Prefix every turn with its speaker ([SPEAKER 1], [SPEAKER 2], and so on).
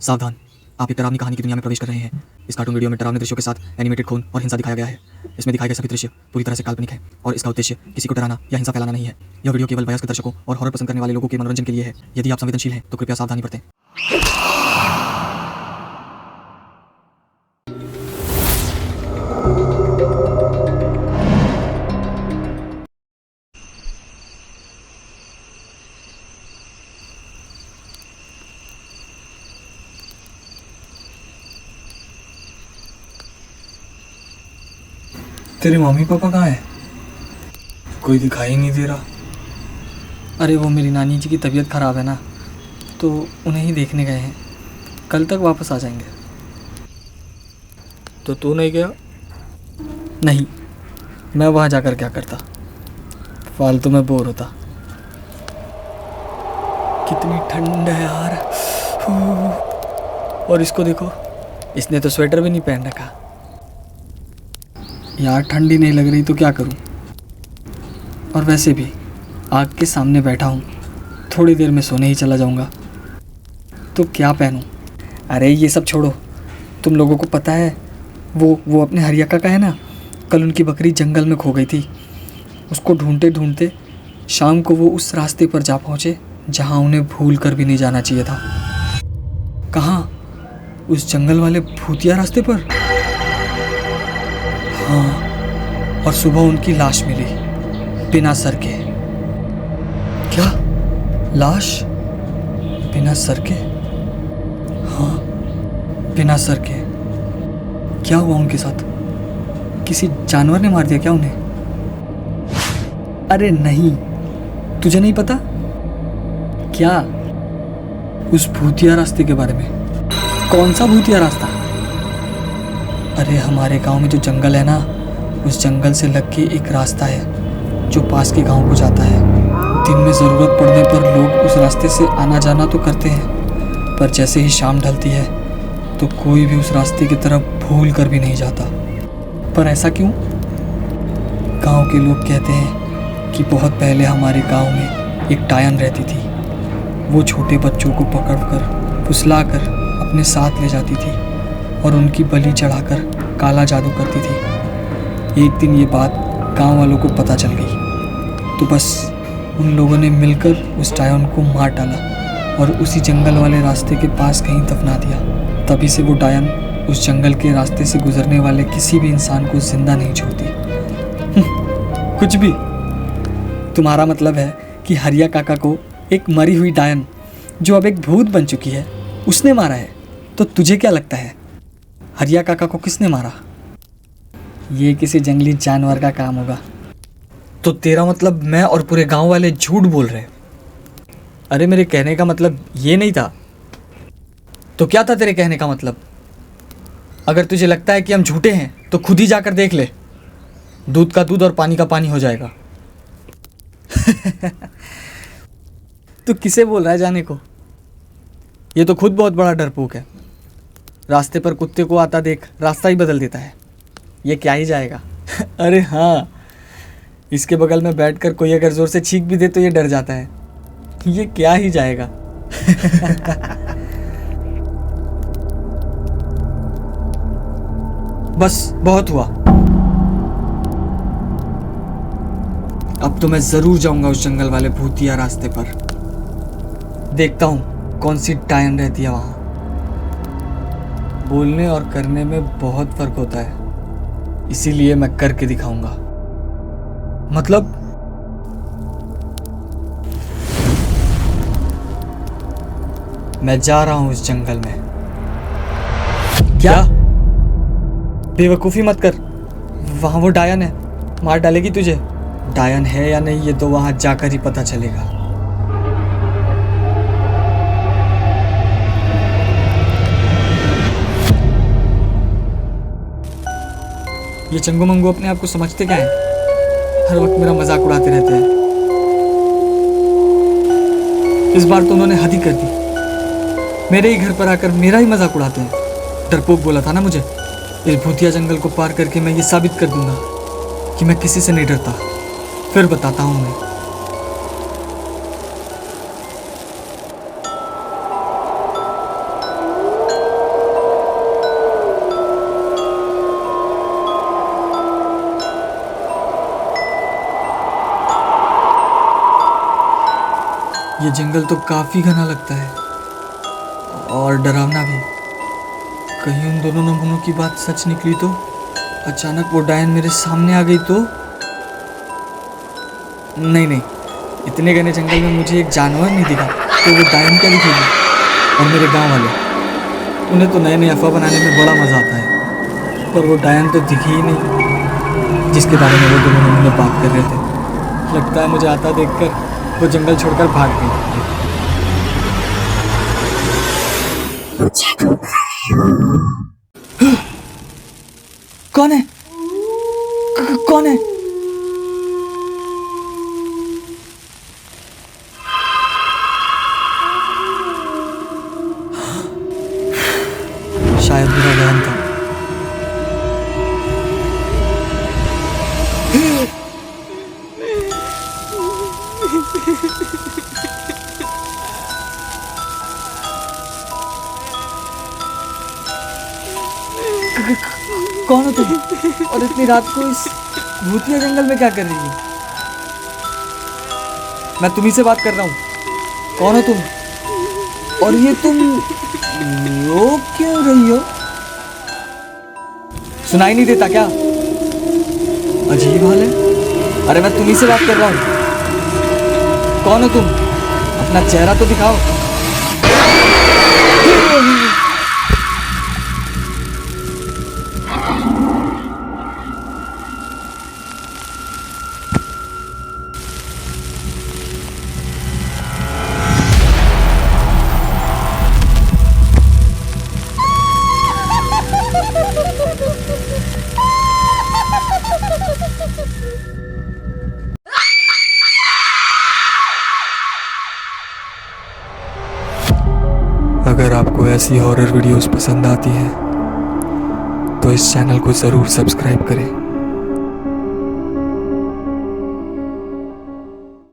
[SPEAKER 1] सावधान, आप एक डरावनी कहानी की दुनिया में प्रवेश कर रहे हैं। इस कार्टून वीडियो में डरावने दृश्यों के साथ एनिमेटेड खून और हिंसा दिखाया गया है। इसमें दिखाए गए सभी दृश्य पूरी तरह से काल्पनिक है और इसका उद्देश्य किसी को डराना या हिंसा फैलाना नहीं है। यह वीडियो केवल वयस्क दर्शकों और हॉरर पसंद करने वाले लोगों के मनोरंजन के लिए है। यदि आप संवेदनशील हैं तो कृपया सावधानी बरतें।
[SPEAKER 2] तेरे मम्मी पापा कहाँ है? कोई दिखाई ही नहीं दे रहा।
[SPEAKER 3] अरे वो मेरी नानी जी की तबीयत ख़राब है ना, तो उन्हें ही देखने गए हैं। कल तक वापस आ जाएंगे।
[SPEAKER 2] तो तू नहीं गया?
[SPEAKER 3] नहीं, मैं वहाँ जाकर क्या करता, फालतू में बोर होता। कितनी ठंड है यार। और इसको देखो, इसने तो स्वेटर भी नहीं पहन रखा। यार ठंडी नहीं लग रही तो क्या करूं? और वैसे भी आग के सामने बैठा हूं, थोड़ी देर में सोने ही चला जाऊंगा, तो क्या पहनूं? अरे ये सब छोड़ो, तुम लोगों को पता है वो अपने हरिया काका है ना, कल उनकी बकरी जंगल में खो गई थी। उसको ढूंढते ढूंढते शाम को वो उस रास्ते पर जा पहुँचे जहाँ उन्हें भूल कर भी नहीं जाना चाहिए था। कहाँ? उस जंगल वाले भूतिया रास्ते पर। हाँ, और सुबह उनकी लाश मिली, बिना सर के। क्या? लाश बिना सर के? हाँ, बिना सर के। क्या हुआ उनके साथ? किसी जानवर ने मार दिया क्या उन्हें? अरे नहीं, तुझे नहीं पता क्या उस भूतिया रास्ते के बारे में? कौन सा भूतिया रास्ता? अरे हमारे गांव में जो जंगल है ना, उस जंगल से लग के एक रास्ता है जो पास के गांव को जाता है। दिन में ज़रूरत पड़ने पर लोग उस रास्ते से आना जाना तो करते हैं, पर जैसे ही शाम ढलती है तो कोई भी उस रास्ते की तरफ भूल कर भी नहीं जाता। पर ऐसा क्यों? गांव के लोग कहते हैं कि बहुत पहले हमारे गांव में एक डायन रहती थी। वो छोटे बच्चों को पकड़कर फुसलाकर अपने साथ ले जाती थी और उनकी बलि चढ़ाकर काला जादू करती थी। एक दिन ये बात गांव वालों को पता चल गई, तो बस उन लोगों ने मिलकर उस डायन को मार डाला और उसी जंगल वाले रास्ते के पास कहीं दफना दिया। तभी से वो डायन उस जंगल के रास्ते से गुजरने वाले किसी भी इंसान को जिंदा नहीं छोड़ती। कुछ भी। तुम्हारा मतलब है कि हरिया काका को एक मरी हुई डायन, जो अब एक भूत बन चुकी है, उसने मारा है? तो तुझे क्या लगता है, हरिया काका को किसने मारा? ये किसी जंगली जानवर का काम होगा।
[SPEAKER 2] तो तेरा मतलब मैं और पूरे गांव वाले झूठ बोल रहे हैं?
[SPEAKER 3] अरे मेरे कहने का मतलब ये नहीं था।
[SPEAKER 2] तो क्या था तेरे कहने का मतलब?
[SPEAKER 3] अगर तुझे लगता है कि हम झूठे हैं तो खुद ही जाकर देख ले। दूध का दूध और पानी का पानी हो जाएगा। तू किसे बोल रहा है जाने को? ये तो खुद बहुत बड़ा डरपोक है। रास्ते पर कुत्ते को आता देख रास्ता ही बदल देता है। ये क्या ही जाएगा। अरे हाँ, इसके बगल में बैठकर कोई अगर जोर से छींक भी दे तो ये डर जाता है। ये क्या ही जाएगा। बस बहुत हुआ। अब तो मैं जरूर जाऊंगा उस जंगल वाले भूतिया रास्ते पर। देखता हूं कौन सी डायन रहती है वहां। बोलने और करने में बहुत फर्क होता है, इसीलिए मैं करके दिखाऊंगा। मतलब? मैं जा रहा हूं उस जंगल में। क्या? बेवकूफ़ी मत कर, वहां वो डायन है, मार डालेगी तुझे। डायन है या नहीं ये तो वहां जाकर ही पता चलेगा। ये चंगू मंगू अपने आप को समझते क्या है? हर वक्त मेरा मजाक उड़ाते रहते हैं। इस बार तो उन्होंने हद ही कर दी। मेरे ही घर पर आकर मेरा ही मजाक उड़ाते हैं। डरपोक बोला था ना मुझे। इस भूतिया जंगल को पार करके मैं ये साबित कर दूंगा कि मैं किसी से नहीं डरता। फिर बताता हूँ मैं। ये जंगल तो काफी घना लगता है और डरावना भी। कहीं उन दोनों नमूनों की बात सच निकली तो? अचानक वो डायन मेरे सामने आ गई तो? नहीं, इतने घने जंगल में मुझे एक जानवर नहीं दिखा तो वो डायन क्या दिखेगी? और मेरे गांव वाले, उन्हें तो नए नए अफवाह बनाने में बड़ा मजा आता है, पर वो डायन तो दिखी ही नहीं जिसके बारे में वो दोनों नमूने बात कर रहे थे। लगता है मुझे आता देखकर वो जंगल छोड़कर भाग गई। कौन है? कौन है? शायद मेरा वहम था। कौन हो तुम? और इतनी रात को इस भूतिया जंगल में क्या कर रही हो? मैं तुम्ही से बात कर रहा हूँ। कौन हो तुम? और ये तुम रो क्यों रही हो? सुनाई नहीं देता क्या? अजीब हाल है। अरे मैं तुम्ही से बात कर रहा हूँ। कौन हो तुम? अपना चेहरा तो दिखाओ। अगर आपको ऐसी हॉरर वीडियोस पसंद आती हैं तो इस चैनल को ज़रूर सब्सक्राइब करें।